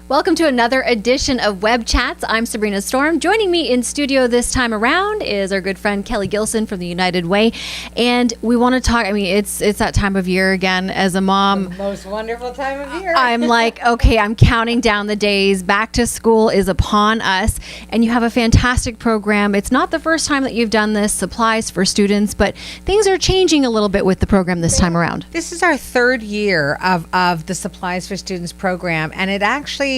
Welcome to another edition of Web Chats. I'm Sabrina Storm. Joining me in studio this time around is our good friend Kelly Gilson from the United Way. And we want to talk, it's that time of year again. As a mom, the most wonderful time of year. I'm like, okay, I'm counting down the days. Back to school is upon us. And you have a fantastic program. It's not the first time that you've done this, supplies for students, but things are changing a little bit with the program this time around. This is our third year of the Supplies for Students program. And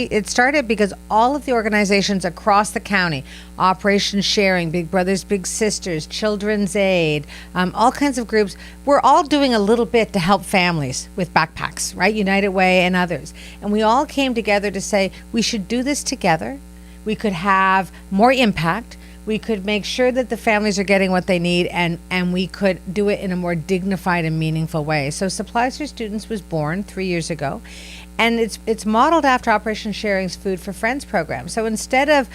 it started because all of the organizations across the county, Operation Sharing, Big Brothers Big Sisters, Children's Aid, all kinds of groups, we're all doing a little bit to help families with backpacks, right? United Way and others. And we all came together to say we should do this together. We could have more impact. We could make sure that the families are getting what they need, and we could do it in a more dignified and meaningful way. So Supplies for Students was born 3 years ago. And it's modeled after Operation Sharing's Food for Friends program. So instead of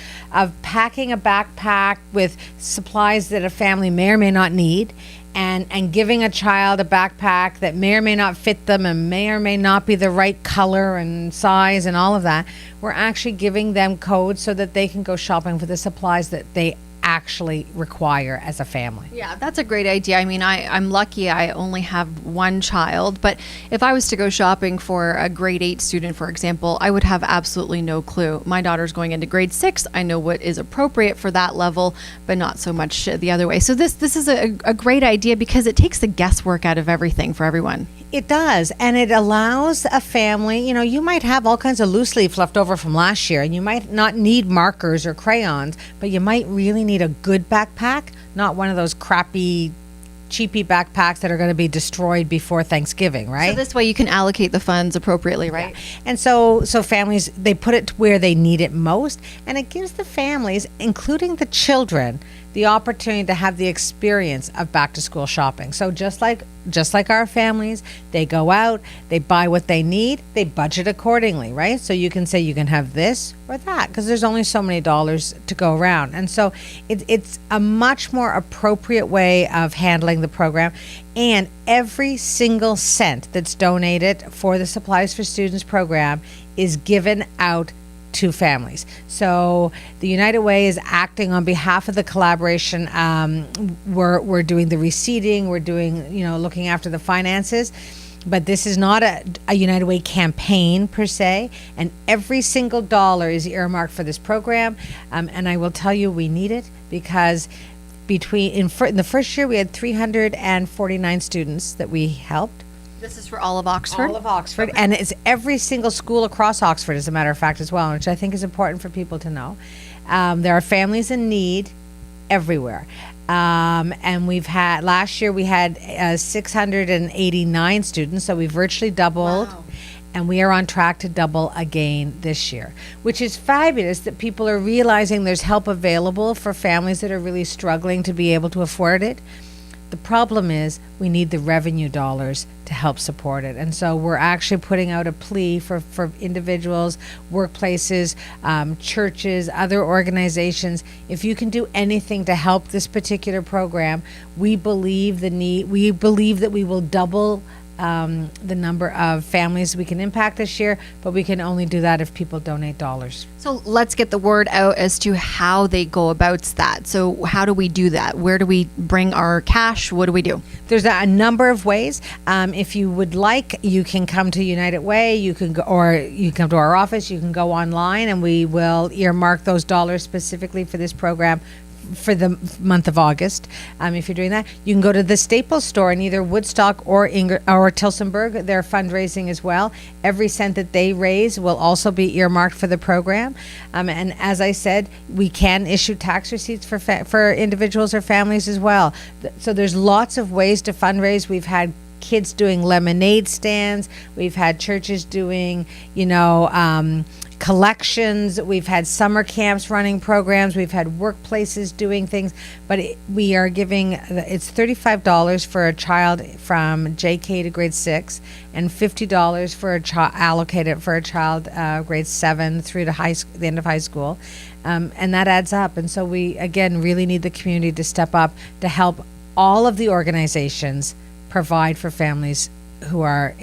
packing a backpack with supplies that a family may or may not need, and giving a child a backpack that may or may not fit them and may or may not be the right color and size and all of that, we're actually giving them codes so that they can go shopping for the supplies that they actually require as a family. Yeah, that's a great idea. I'm lucky I only have one child, but if I was to go shopping for a grade 8 student, for example, I would have absolutely no clue. My daughter's going into grade 6. I know what is appropriate for that level, but not so much the other way. So this is a great idea because it takes the guesswork out of everything for everyone. It does, and it allows a family, you might have all kinds of loose leaf left over from last year, and you might not need markers or crayons, but you might really need a good backpack, not one of those crappy, cheapy backpacks that are going to be destroyed before Thanksgiving, right? So this way you can allocate the funds appropriately, right? Yeah. And so families, they put it to where they need it most, and it gives the families, including the children, the opportunity to have the experience of back to school shopping. So just like our families, they go out, they buy what they need, they budget accordingly, right? So you can say you can have this or that because there's only so many dollars to go around. And so it's a much more appropriate way of handling the program. And every single cent that's donated for the Supplies for Students program is given out to families. So the United Way is acting on behalf of the collaboration. We're doing the receipting, we're doing, looking after the finances, but this is not a United Way campaign per se, and every single dollar is earmarked for this program. And I will tell you, we need it because in the first year we had 349 students that we helped. This is for all of Oxford? All of Oxford. Okay. And it's every single school across Oxford, as a matter of fact, as well, which I think is important for people to know. There are families in need everywhere. And last year we had 689 students, so we virtually doubled. Wow. And we are on track to double again this year, which is fabulous that people are realizing there's help available for families that are really struggling to be able to afford it. The problem is we need the revenue dollars to help support it. And so we're actually putting out a plea for individuals, workplaces, churches, other organizations. If you can do anything to help this particular program, we believe that we will double the number of families we can impact this year, but we can only do that if people donate dollars. So let's get the word out as to how they go about that. So how do we do that? Where do we bring our cash? What do we do? There's a number of ways. If you would like, you can come to United Way, you can go, or you can come to our office, you can go online, and we will earmark those dollars specifically for this program for the month of August. If you're doing that, you can go to the Staples store in either Woodstock or Tillsonburg. They're fundraising as well. Every cent that they raise will also be earmarked for the program. And as I said, we can issue tax receipts for individuals or families as well. So there's lots of ways to fundraise. We've had kids doing lemonade stands. We've had churches doing, collections. We've had summer camps running programs. We've had workplaces doing things. But we are giving, it's $35 for a child from JK to grade 6 and $50 for a child allocated for a child grade 7 through to the end of high school. And that adds up. And so we, again, really need the community to step up to help all of the organizations provide for families who are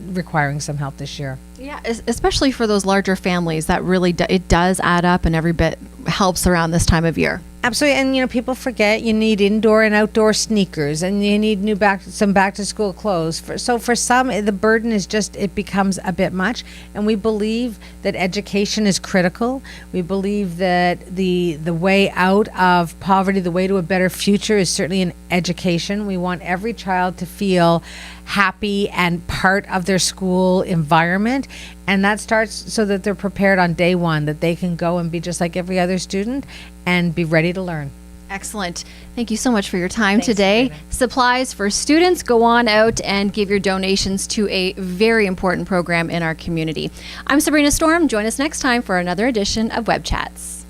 requiring some help this year. Yeah, especially for those larger families, that really it does add up, and every bit helps around this time of year. Absolutely. And, you know, people forget you need indoor and outdoor sneakers, and you need some back to school clothes. So for some, the burden is just, it becomes a bit much. And we believe that education is critical. We believe that the way out of poverty, the way to a better future, is certainly in education. We want every child to feel happy and part of their school environment. And that starts so that they're prepared on day one, that they can go and be just like every other student and be ready to learn. Excellent. Thank you so much for your time Thanks, today. Sabrina. Supplies for students, go on out and give your donations to a very important program in our community. I'm Sabrina Storm. Join us next time for another edition of Web Chats.